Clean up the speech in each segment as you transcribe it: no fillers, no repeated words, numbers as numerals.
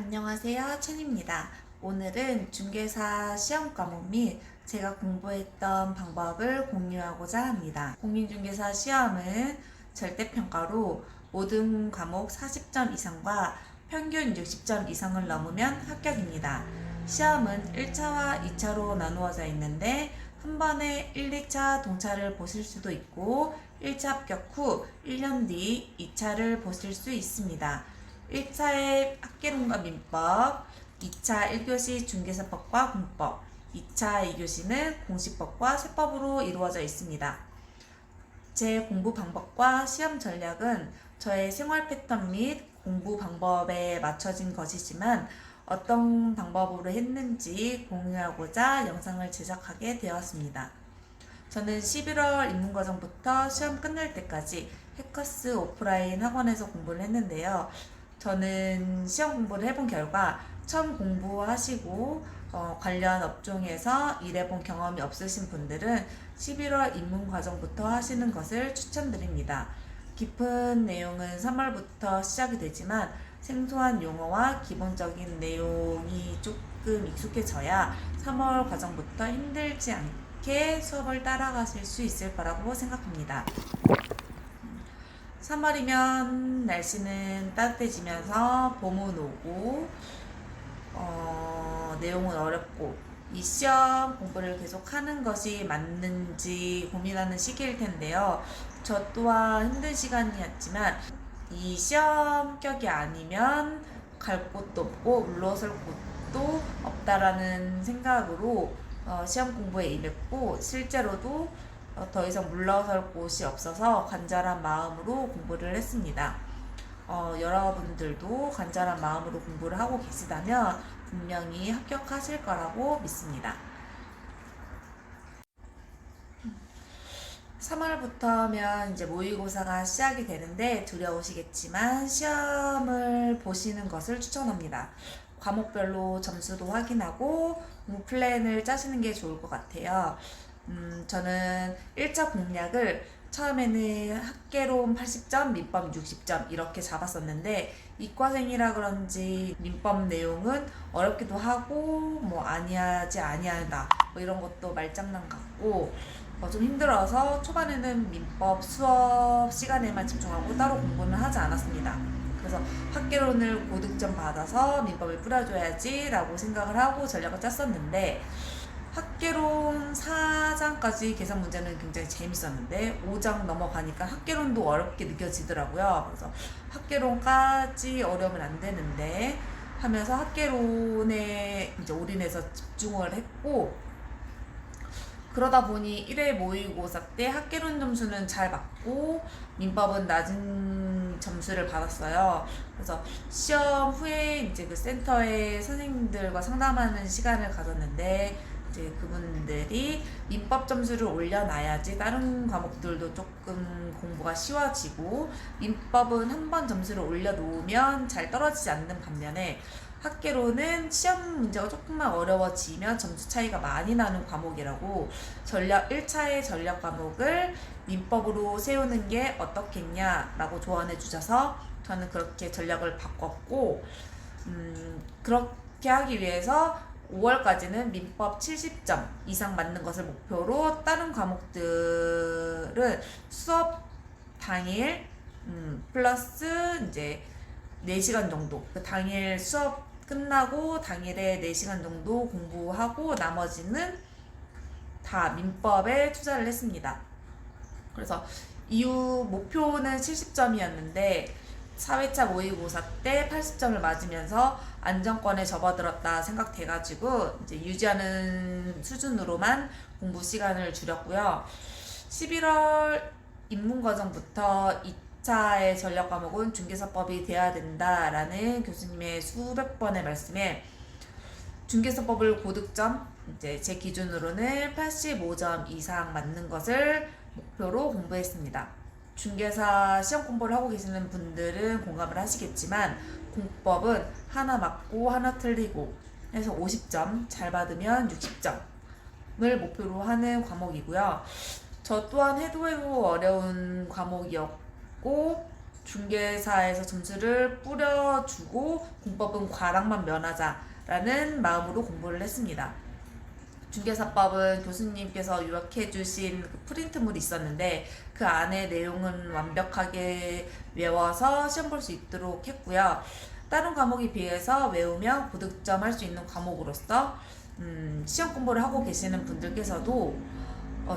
안녕하세요, 천입니다. 오늘은 중개사 시험 과목 및 제가 공부했던 방법을 공유하고자 합니다. 공인중개사 시험은 절대평가로 모든 과목 40점 이상과 평균 60점 이상을 넘으면 합격입니다. 시험은 1차와 2차로 나누어져 있는데 한 번에 1, 2차 동차를 보실 수도 있고 1차 합격 후 1년 뒤 2차를 보실 수 있습니다. 1차의 학개론과 민법, 2차 1교시 중개사법과 공법, 2차 2교시는 공시법과 세법으로 이루어져 있습니다. 제 공부 방법과 시험 전략은 저의 생활 패턴 및 공부 방법에 맞춰진 것이지만 어떤 방법으로 했는지 공유하고자 영상을 제작하게 되었습니다. 저는 11월 입문과정부터 시험 끝날 때까지 해커스 오프라인 학원에서 공부를 했는데요. 저는 시험 공부를 해본 결과 처음 공부하시고 관련 업종에서 일해본 경험이 없으신 분들은 11월 입문 과정부터 하시는 것을 추천드립니다. 깊은 내용은 3월부터 시작이 되지만 생소한 용어와 기본적인 내용이 조금 익숙해져야 3월 과정부터 힘들지 않게 수업을 따라가실 수 있을 거라고 생각합니다. 3월이면 날씨는 따뜻해지면서 봄은 오고 내용은 어렵고 이 시험 공부를 계속 하는 것이 맞는지 고민하는 시기일 텐데요. 저 또한 힘든 시간이었지만 이 시험 합격이 아니면 갈 곳도 없고 물러설 곳도 없다라는 생각으로 시험 공부에 임했고 실제로도 더 이상 물러설 곳이 없어서 간절한 마음으로 공부를 했습니다. 여러분들도 간절한 마음으로 공부를 하고 계시다면 분명히 합격하실 거라고 믿습니다. 3월부터면 이제 모의고사가 시작이 되는데 두려우시겠지만 시험을 보시는 것을 추천합니다. 과목별로 점수도 확인하고 공부 플랜을 짜시는 게 좋을 것 같아요. 저는 1차 공략을 처음에는 학개론 80점, 민법 60점 이렇게 잡았었는데 이과생이라 그런지 민법 내용은 어렵기도 하고 뭐 아니하지 아니하다 뭐 이런 것도 말장난 같고 좀 힘들어서 초반에는 민법 수업 시간에만 집중하고 따로 공부는 하지 않았습니다. 그래서 학개론을 고득점 받아서 민법을 뿌려줘야지 라고 생각을 하고 전략을 짰었는데 학개론 4장까지 계산 문제는 굉장히 재밌었는데 5장 넘어가니까 학개론도 어렵게 느껴지더라고요. 그래서 학개론까지 어려우면 안 되는데 하면서 학개론에 이제 올인해서 집중을 했고 그러다 보니 1회 모의고사 때 학개론 점수는 잘 맞고 민법은 낮은 점수를 받았어요. 그래서 시험 후에 이제 그 센터에 선생님들과 상담하는 시간을 가졌는데 이제 그분들이 민법 점수를 올려놔야지 다른 과목들도 조금 공부가 쉬워지고 민법은 한 번 점수를 올려놓으면 잘 떨어지지 않는 반면에 학개론은 시험 문제가 조금만 어려워지면 점수 차이가 많이 나는 과목이라고 1차의 전략 과목을 민법으로 세우는 게 어떻겠냐라고 조언해 주셔서 저는 그렇게 전략을 바꿨고 그렇게 하기 위해서 5월까지는 민법 70점 이상 맞는 것을 목표로 다른 과목들은 수업 당일 플러스 이제 4시간 정도 그 당일 수업 끝나고 당일에 4시간 정도 공부하고 나머지는 다 민법에 투자를 했습니다. 그래서 이후 목표는 70점이었는데 4회차 모의고사 때 80점을 맞으면서 안정권에 접어들었다 생각돼가지고 이제 유지하는 수준으로만 공부 시간을 줄였고요. 11월 입문과정부터 2차의 전략 과목은 중개사법이 돼야 된다라는 교수님의 수백 번의 말씀에 중개사법을 고득점, 이제 제 기준으로는 85점 이상 맞는 것을 목표로 공부했습니다. 중개사 시험 공부를 하고 계시는 분들은 공감을 하시겠지만 공법은 하나 맞고 하나 틀리고 해서 50점, 잘 받으면 60점을 목표로 하는 과목이고요. 저 또한 해도 어려운 과목이었고 중개사에서 점수를 뿌려주고 공법은 과락만 면하자라는 마음으로 공부를 했습니다. 중개사법은 교수님께서 요약해 주신 그 프린트물이 있었는데 그 안에 내용은 완벽하게 외워서 시험 볼 수 있도록 했고요. 다른 과목에 비해서 외우면 고득점 할 수 있는 과목으로서 시험 공부를 하고 계시는 분들께서도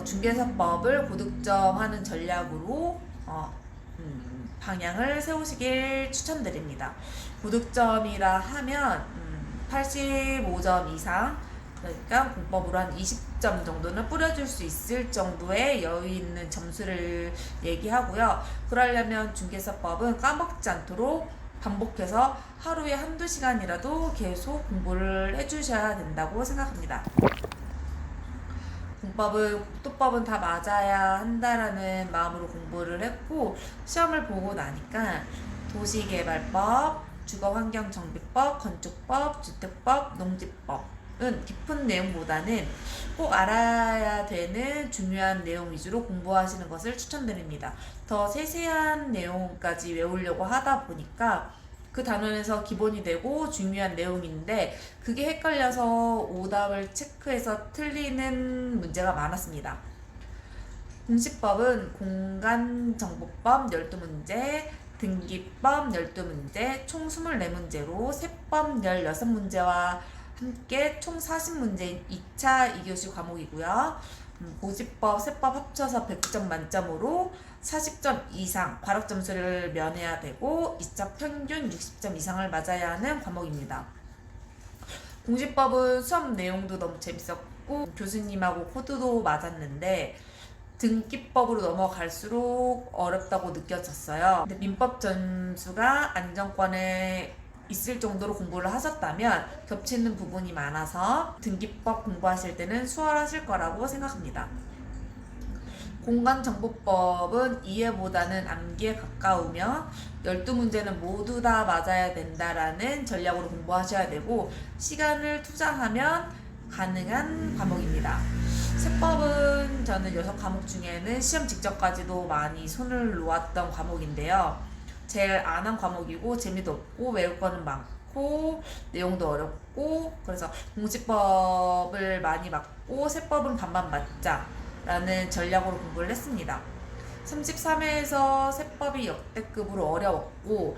중개사법을 고득점하는 전략으로 방향을 세우시길 추천드립니다. 고득점이라 하면 85점 이상, 그러니까 공법으로 한 20점 정도는 뿌려줄 수 있을 정도의 여유 있는 점수를 얘기하고요. 그러려면 중개사법은 까먹지 않도록 반복해서 하루에 한두 시간이라도 계속 공부를 해주셔야 된다고 생각합니다. 공법은 국토법은 다 맞아야 한다라는 마음으로 공부를 했고 시험을 보고 나니까 도시개발법, 주거환경정비법, 건축법, 주택법, 농지법은 깊은 내용보다는 꼭 알아야 되는 중요한 내용 위주로 공부하시는 것을 추천드립니다. 더 세세한 내용까지 외우려고 하다 보니까 그 단원에서 기본이 되고 중요한 내용인데 그게 헷갈려서 오답을 체크해서 틀리는 문제가 많았습니다. 공시법은 공간정보법 12문제, 등기법 12문제, 총 24문제로 세법 16문제와 함께 총 40문제인 2차 2교시 과목이고요. 고지법, 세법 합쳐서 100점 만점으로 40점 이상 과락 점수를 면해야 되고 2차 평균 60점 이상을 맞아야 하는 과목입니다. 공시법은 수업 내용도 너무 재밌었고 교수님하고 코드도 맞았는데 등기법으로 넘어갈수록 어렵다고 느껴졌어요. 근데 민법 점수가 안정권에 있을 정도로 공부를 하셨다면 겹치는 부분이 많아서 등기법 공부하실 때는 수월하실 거라고 생각합니다. 공간정보법은 이해보다는 암기에 가까우며 12문제는 모두 다 맞아야 된다라는 전략으로 공부하셔야 되고 시간을 투자하면 가능한 과목입니다. 세법은 저는 6과목 중에는 시험 직전까지도 많이 손을 놓았던 과목인데요. 제일 안 한 과목이고 재미도 없고 외울 거는 많고 내용도 어렵고 그래서 공시법을 많이 맞고 세법은 반반 맞자 라는 전략으로 공부를 했습니다. 33회에서 세법이 역대급으로 어려웠고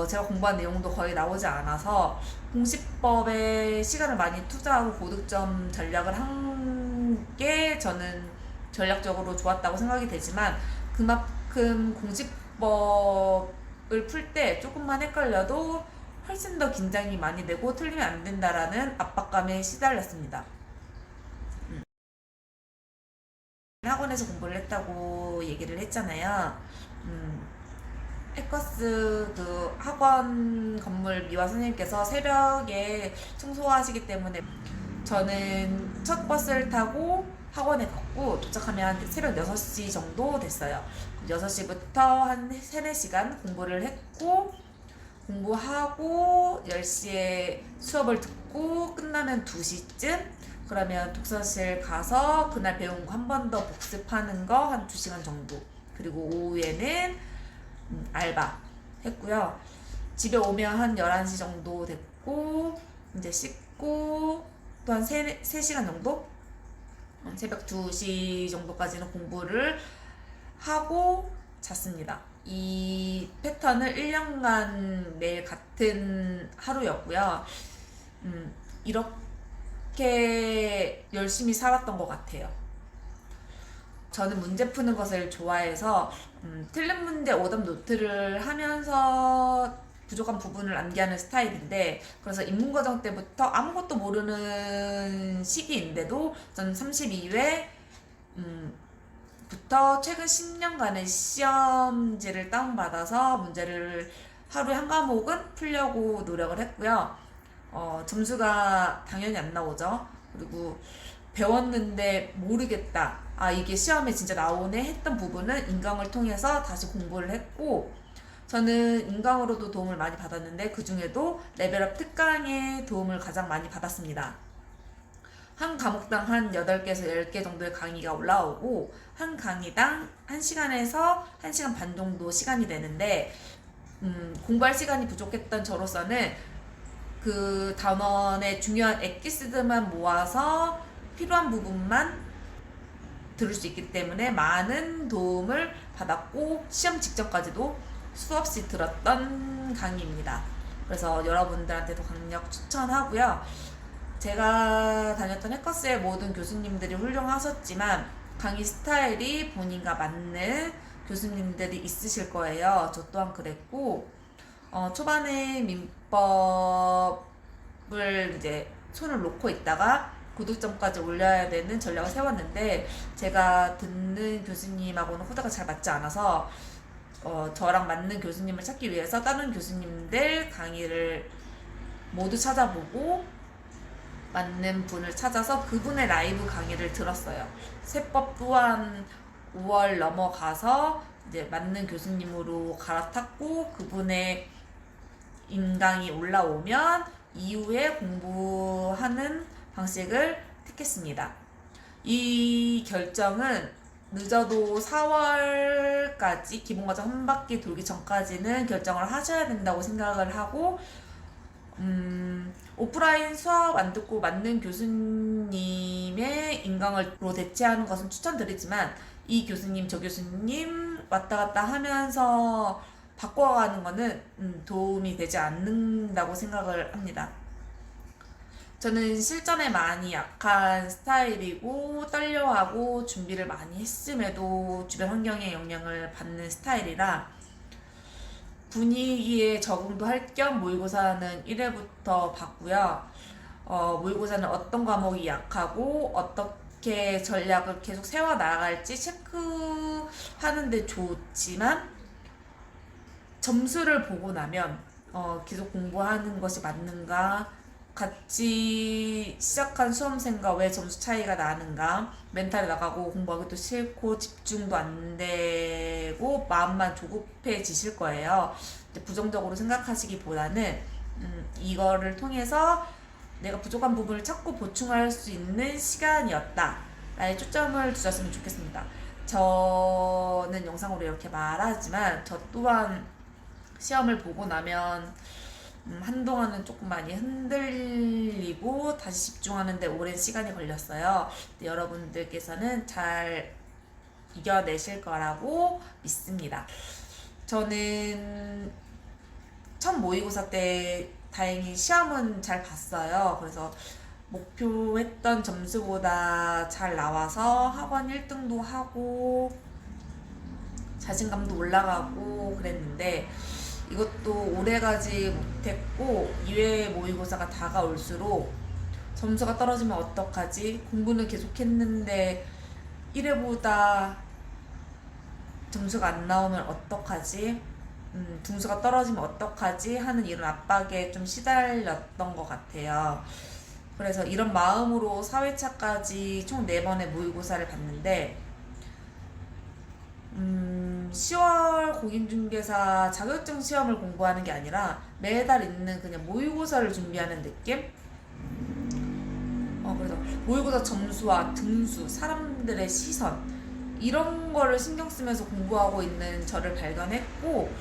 제가 공부한 내용도 거의 나오지 않아서 공시법에 시간을 많이 투자하고 고득점 전략을 한 게 저는 전략적으로 좋았다고 생각이 되지만 그만큼 공시법을 풀 때 조금만 헷갈려도 훨씬 더 긴장이 많이 되고 틀리면 안 된다라는 압박감에 시달렸습니다. 학원에서 공부를 했다고 얘기를 했잖아요. 에커스 그 학원 건물 미화 선생님께서 새벽에 청소하시기 때문에 저는 첫 버스를 타고 학원에 갔고 도착하면 새벽 6시 정도 됐어요. 6시부터 한 3, 4시간 공부를 했고 공부하고 10시에 수업을 듣고 끝나면 2시쯤 그러면 독서실 가서 그날 배운 거 한 번 더 복습하는 거 한 2시간 정도 그리고 오후에는 알바 했고요. 집에 오면 한 11시 정도 됐고 이제 씻고 또 한 3시간 정도? 새벽 2시 정도까지는 공부를 하고 잤습니다. 이 패턴을 1년간 매일 같은 하루였고요. 이렇게 열심히 살았던 것 같아요. 저는 문제 푸는 것을 좋아해서 틀린 문제 오답 노트를 하면서 부족한 부분을 암기하는 스타일인데 그래서 입문과정 때부터 아무것도 모르는 시기인데도 저는 32회 부터 최근 10년간의 시험지를 다운받아서 문제를 하루에 한 과목은 풀려고 노력을 했고요. 점수가 당연히 안 나오죠. 그리고 배웠는데 모르겠다. 아, 이게 시험에 진짜 나오네 했던 부분은 인강을 통해서 다시 공부를 했고 저는 인강으로도 도움을 많이 받았는데 그 중에도 레벨업 특강의 도움을 가장 많이 받았습니다. 한 과목당 한 8개에서 10개 정도의 강의가 올라오고 한 강의당 1시간에서 1시간 반 정도 시간이 되는데 공부할 시간이 부족했던 저로서는 그 단원의 중요한 엑기스들만 모아서 필요한 부분만 들을 수 있기 때문에 많은 도움을 받았고 시험 직전까지도 수없이 들었던 강의입니다. 그래서 여러분들한테도 강력 추천하고요. 제가 다녔던 해커스의 모든 교수님들이 훌륭하셨지만 강의 스타일이 본인과 맞는 교수님들이 있으실 거예요. 저 또한 그랬고 초반에 민법을 이제 손을 놓고 있다가 고득점까지 올려야 되는 전략을 세웠는데 제가 듣는 교수님하고는 코드가 잘 맞지 않아서 저랑 맞는 교수님을 찾기 위해서 다른 교수님들 강의를 모두 찾아보고 맞는 분을 찾아서 그분의 라이브 강의를 들었어요. 세법 또한 5월 넘어가서 이제 맞는 교수님으로 갈아탔고 그분의 인강이 올라오면 이후에 공부하는 방식을 택했습니다. 이 결정은 늦어도 4월까지 기본과정 한 바퀴 돌기 전까지는 결정을 하셔야 된다고 생각을 하고 오프라인 수업 안 듣고 맞는 교수님의 인강으로 대체하는 것은 추천드리지만 이 교수님 저 교수님 왔다 갔다 하면서 바꿔가는 거는 도움이 되지 않는다고 생각을 합니다. 저는 실전에 많이 약한 스타일이고 떨려하고 준비를 많이 했음에도 주변 환경의 영향을 받는 스타일이라 분위기에 적응도 할 겸 모의고사는 1회부터 봤고요. 모의고사는 어떤 과목이 약하고 어떻게 전략을 계속 세워나갈지 체크하는데 좋지만 점수를 보고 나면 계속 공부하는 것이 맞는가, 같이 시작한 수험생과 왜 점수 차이가 나는가, 멘탈이 나가고 공부하기도 싫고 집중도 안 되고 마음만 조급해지실 거예요. 부정적으로 생각하시기보다는 이거를 통해서 내가 부족한 부분을 찾고 보충할 수 있는 시간이었다 라에 초점을 두셨으면 좋겠습니다. 저는 영상으로 이렇게 말하지만 저 또한 시험을 보고 나면 한동안은 조금 많이 흔들리고 다시 집중하는데 오랜 시간이 걸렸어요. 여러분들께서는 잘 이겨내실 거라고 믿습니다. 저는 첫 모의고사 때 다행히 시험은 잘 봤어요. 그래서 목표했던 점수보다 잘 나와서 학원 1등도 하고 자신감도 올라가고 그랬는데 이것도 오래가지 못했고 2회 모의고사가 다가올수록 점수가 떨어지면 어떡하지? 공부는 계속했는데 1회보다 점수가 안 나오면 어떡하지? 등수가 떨어지면 어떡하지? 하는 이런 압박에 좀 시달렸던 것 같아요. 그래서 이런 마음으로 4회차까지 총 4번의 모의고사를 봤는데 10월 공인중개사 자격증 시험을 공부하는 게 아니라 매달 있는 그냥 모의고사를 준비하는 느낌? 그래서 모의고사 점수와 등수, 사람들의 시선 이런 거를 신경 쓰면서 공부하고 있는 저를 발견했고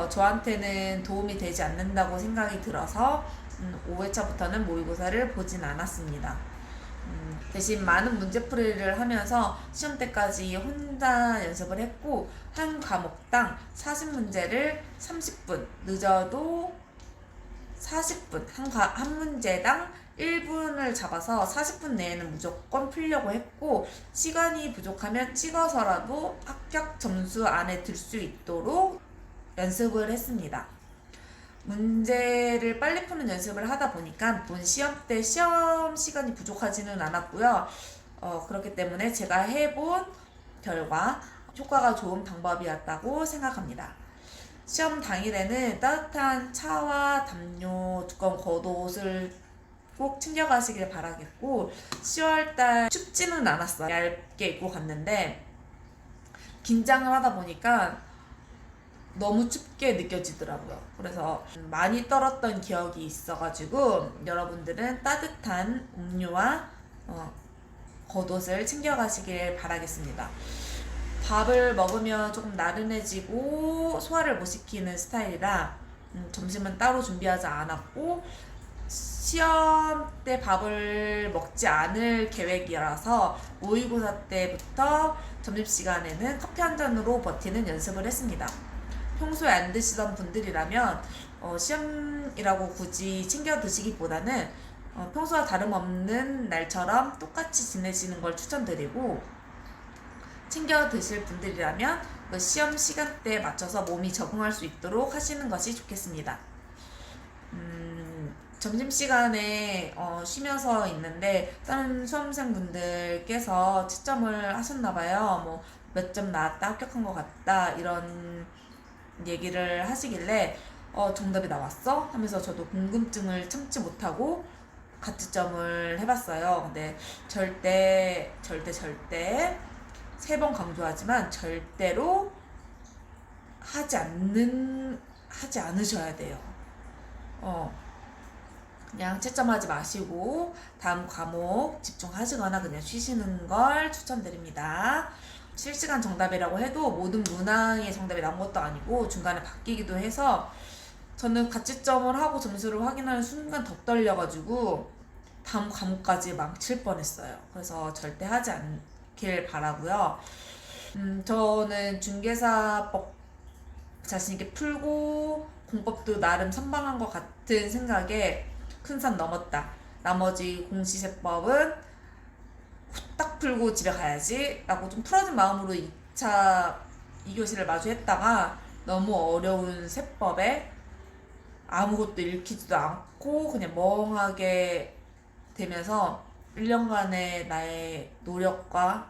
저한테는 도움이 되지 않는다고 생각이 들어서 5회차부터는 모의고사를 보진 않았습니다. 대신 많은 문제풀이를 하면서 시험 때까지 혼자 연습을 했고 한 과목당 40문제를 30분, 늦어도 40분, 한 문제당 1분을 잡아서 40분 내에는 무조건 풀려고 했고 시간이 부족하면 찍어서라도 합격 점수 안에 들 수 있도록 연습을 했습니다. 문제를 빨리 푸는 연습을 하다 보니까 본 시험 때 시험 시간이 부족하지는 않았고요. 그렇기 때문에 제가 해본 결과 효과가 좋은 방법이었다고 생각합니다. 시험 당일에는 따뜻한 차와 담요, 두꺼운 겉옷을 꼭 챙겨가시길 바라겠고 10월달 춥지는 않았어요. 얇게 입고 갔는데 긴장을 하다 보니까 너무 춥게 느껴지더라고요. 그래서 많이 떨었던 기억이 있어가지고 여러분들은 따뜻한 음료와 겉옷을 챙겨가시길 바라겠습니다. 밥을 먹으면 조금 나른해지고 소화를 못 시키는 스타일이라 점심은 따로 준비하지 않았고 시험 때 밥을 먹지 않을 계획이라서 모의고사 때부터 점심시간에는 커피 한 잔으로 버티는 연습을 했습니다. 평소에 안 드시던 분들이라면 시험이라고 굳이 챙겨 드시기보다는 평소와 다름없는 날처럼 똑같이 지내시는 걸 추천드리고, 챙겨 드실 분들이라면 그 시험 시간대에 맞춰서 몸이 적응할 수 있도록 하시는 것이 좋겠습니다. 점심시간에 쉬면서 있는데 다른 수험생분들께서 채점을 하셨나봐요. 뭐 몇 점 나왔다, 합격한 것 같다 이런 얘기를 하시길래 정답이 나왔어? 하면서 저도 궁금증을 참지 못하고 가채점을 해봤어요. 근데 절대 3번 강조하지만 절대로 하지 않으셔야 돼요. 그냥 채점하지 마시고 다음 과목 집중하시거나 그냥 쉬시는 걸 추천드립니다. 실시간 정답이라고 해도 모든 문항의 정답이 나온 것도 아니고 중간에 바뀌기도 해서 저는 가채점을 하고 점수를 확인하는 순간 더 떨려가지고 다음 과목까지 망칠 뻔했어요. 그래서 절대 하지 않길 바라고요. 저는 중개사법 자신있게 풀고 공법도 나름 선방한 것 같은 생각에 큰 산 넘었다. 나머지 공시세법은 후딱 풀고 집에 가야지 라고 좀 풀어진 마음으로 2차 2교시를 마주했다가 너무 어려운 세법에 아무것도 읽히지도 않고 그냥 멍하게 되면서 1년간의 나의 노력과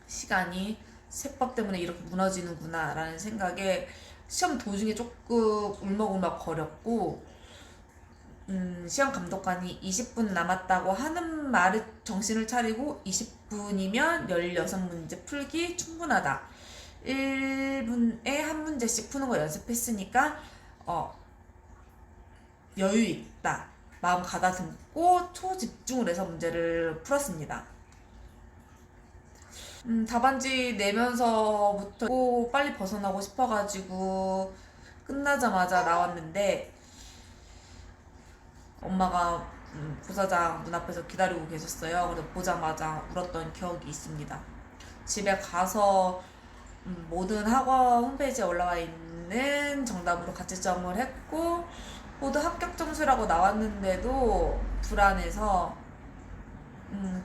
시간이 세법 때문에 이렇게 무너지는구나 라는 생각에 시험 도중에 조금 울먹울먹 거렸고, 시험 감독관이 20분 남았다고 하는 말에 정신을 차리고 20분이면 16문제 풀기 충분하다. 1분에 한 문제씩 푸는 거 연습했으니까 여유 있다. 마음 가다듬고 초집중을 해서 문제를 풀었습니다. 답안지 내면서부터 빨리 벗어나고 싶어가지고 끝나자마자 나왔는데 엄마가 부사장 문 앞에서 기다리고 계셨어요. 그래서 보자마자 울었던 기억이 있습니다. 집에 가서 모든 학원 홈페이지에 올라와 있는 정답으로 가채점을 했고 모두 합격 점수라고 나왔는데도 불안해서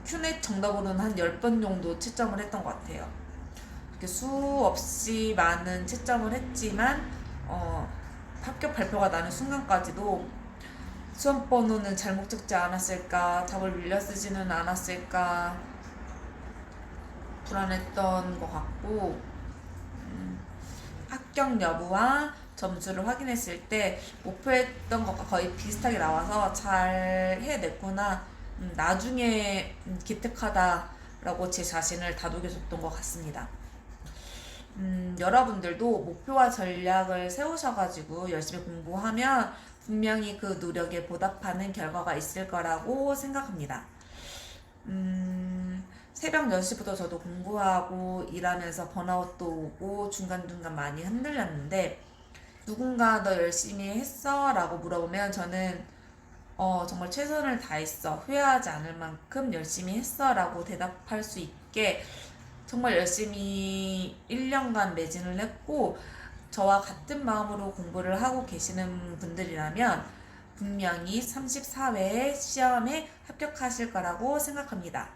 큐넷 정답으로는 한 10번 정도 채점을 했던 것 같아요. 이렇게 수없이 많은 채점을 했지만 합격 발표가 나는 순간까지도 수험 번호는 잘못 적지 않았을까, 답을 밀려 쓰지는 않았을까 불안했던 것 같고, 합격 여부와 점수를 확인했을 때 목표했던 것과 거의 비슷하게 나와서 잘 해냈구나, 나중에 기특하다라고 제 자신을 다독여줬던 것 같습니다. 여러분들도 목표와 전략을 세우셔가지고 열심히 공부하면 분명히 그 노력에 보답하는 결과가 있을 거라고 생각합니다. 새벽 10시부터 저도 공부하고 일하면서 번아웃도 오고 중간중간 많이 흔들렸는데 누군가 너 열심히 했어? 라고 물어보면 저는 정말 최선을 다했어. 후회하지 않을 만큼 열심히 했어. 라고 대답할 수 있게 정말 열심히 1년간 매진을 했고 저와 같은 마음으로 공부를 하고 계시는 분들이라면 분명히 34회의 시험에 합격하실 거라고 생각합니다.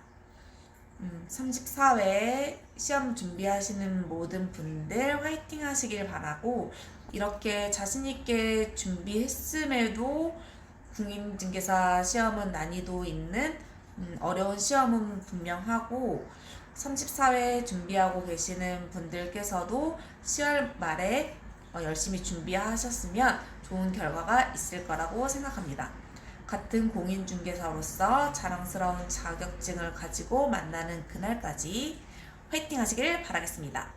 34회 시험 준비하시는 모든 분들 화이팅 하시길 바라고, 이렇게 자신있게 준비했음에도 공인중개사 시험은 난이도 있는 어려운 시험은 분명하고 34회 준비하고 계시는 분들께서도 10월 말에 열심히 준비하셨으면 좋은 결과가 있을 거라고 생각합니다. 같은 공인중개사로서 자랑스러운 자격증을 가지고 만나는 그날까지 화이팅 하시길 바라겠습니다.